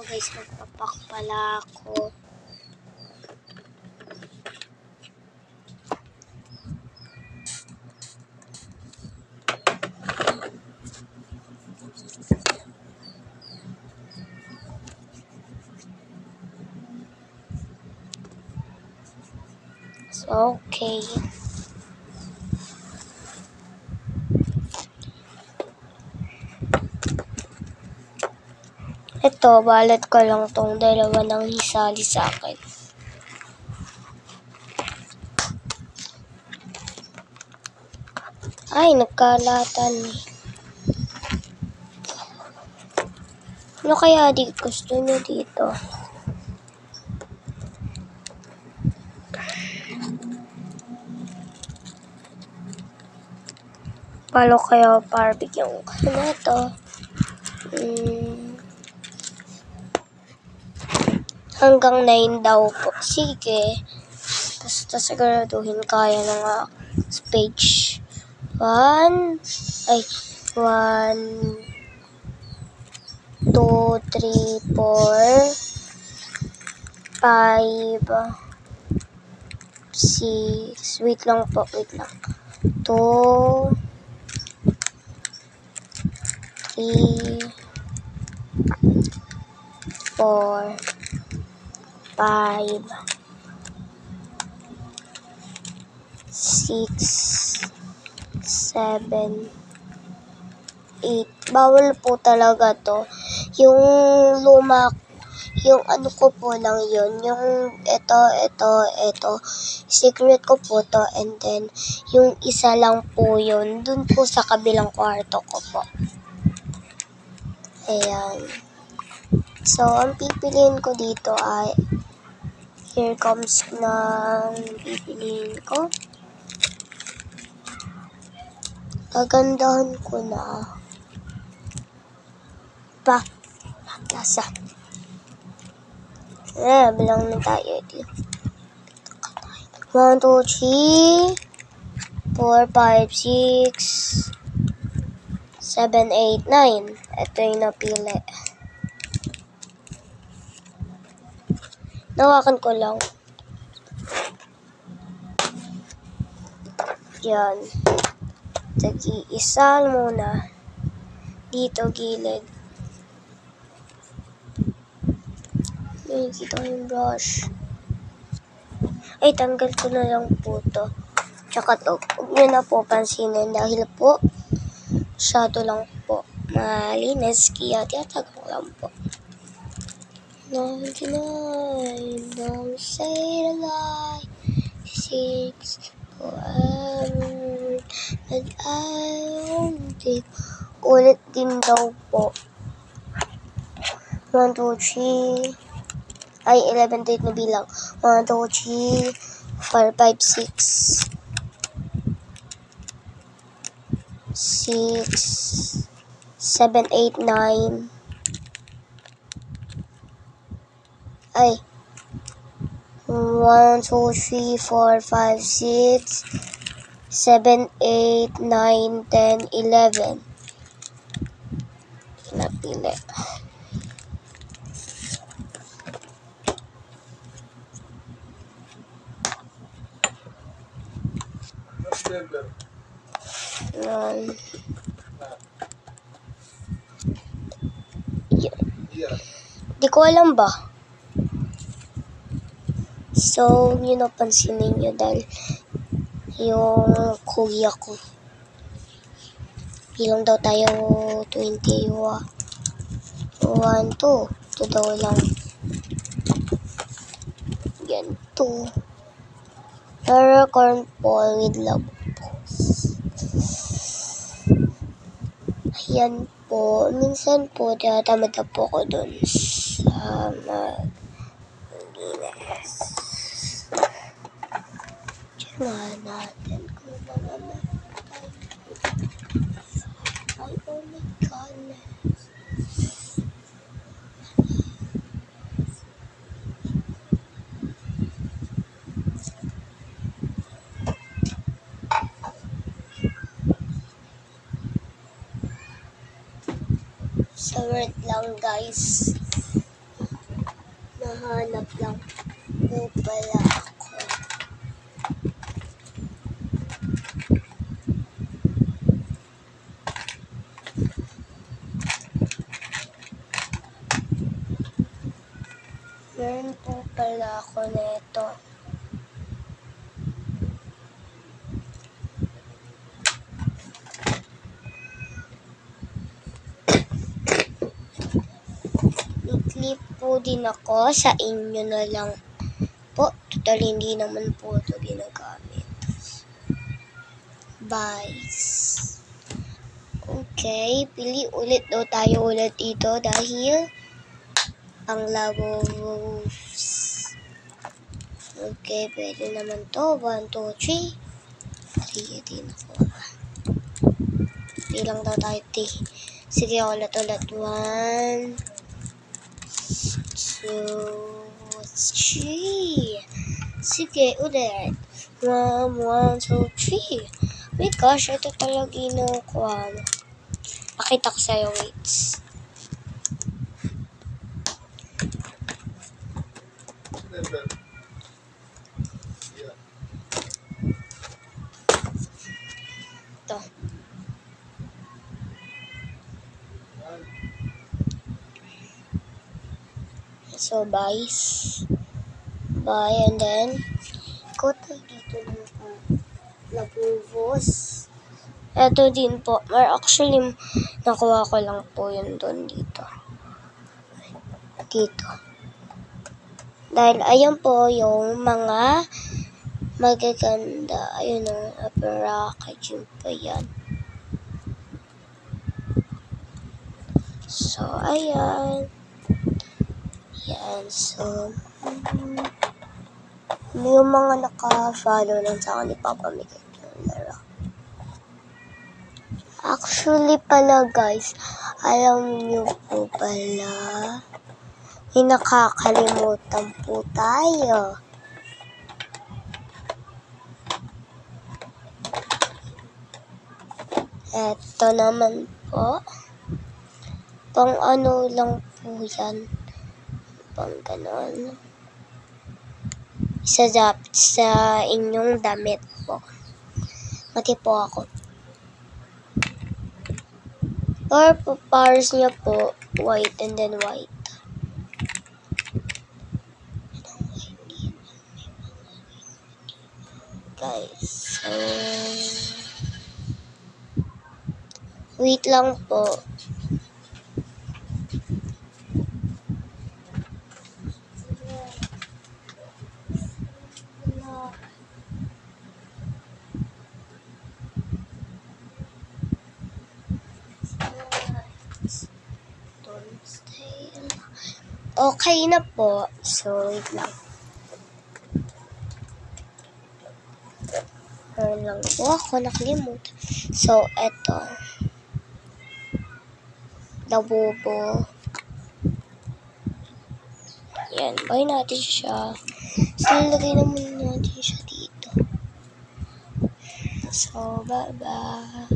guys, magpapak pala ako. So, okay. Ito, balot ko lang tong dalawa ng hisali sa akin. Ay, nagkalatan. Ano kaya di gusto nyo dito? Palo kaya barbecue? Ano ito? Hanggang 9 daw po. Sige. Basta siguraduhin kaya ng page. 1, 2, 3, 4, 5, 6. Wait lang po, wait lang. 2, 3, 4, 5, 6, 7, 8. Bawal po talaga to. Yung luma, yung ano ko po lang yun. Yung ito. Secret ko po to. And then, yung isa lang po yun. Dun po sa kabilang kwarto ko po. Ayan. So, ang pipiliin ko dito ay here comes ng pipiliin ko. Kagandahan ko na. Lasa. Bilang na tayo. 1, 2, 3, 4, 5, 6, 7, 8, 9. Ito yung napili. Nawakan ko lang. Yan. Tag-iisa muna. Dito, gilid. Kita yung brush. Ay, tanggal ko na lang po to. Tsaka to, huwag nyo na po pansinin dahil po, shadow lang po. Malinis, kaya tiyatago lang po. 99, don't say the lie. 6, forever, and I won't think. Ulit din daw po. 1, 2, 3. Ay, 11 date na bilang. 1, 2, 3, 4, 5, 6. 6, 7, 8, 9. Ay. 1, 2, 3, 4, 5, 6, 7, 8, 9, 10, 11. Napili. Di ko alam ba? So, yun ang pansinin nyo dahil yung kuya ko. Bilang daw tayo 20. 1, 2. 2 daw lang. Yan, 2. Corn ball with love. Ayan po. Minsan po, tinatamad na po ko dun sa mag-inas. Diyan natin kung naman ay, oh my goodness. So, wait lang guys. Hinahanap lang po pala ako. Meron po pala ako nito. I-clip po din ako sa inyo na lang po. Total hindi naman po ito ginagamit. Buys. Okay, pili ulit daw tayo ulit dito dahil ang labos. Okay, pwede naman to. 1, 2, 3. 3 din ako. Bilang daw tayo 3. Sige, ulit. 1, 2, 3. Sige, ulit. 1, 2, 3. My gosh, ito talaga inukuha. Pakita ko sa'yo, wait. Ito. So, buy, and then, ikot tayo dito ng labubos. Ito din po. Actually, nakuha ko lang po yun doon dito. Dahil ayan po yung mga magaganda. Ayun o, packaging pa yan. So, ayan. Yan. So, yung mga naka-follow lang sa akin, ipapamigay ko yung laro. Actually pala guys, alam nyo po pala, may nakakalimutan po tayo. Eto naman po. Pang ano lang po yan. Pang ganon. Sa inyong damit po. Mati po ako. Or po, pares niya po, white and then white. Guys, so, wait lang po. Okay na po. So, wait lang. Meron lang po ako nakalimutan. So, eto. Labubo. Yan. Buy natin siya. So, lagay naman natin siya dito. So, bye-bye.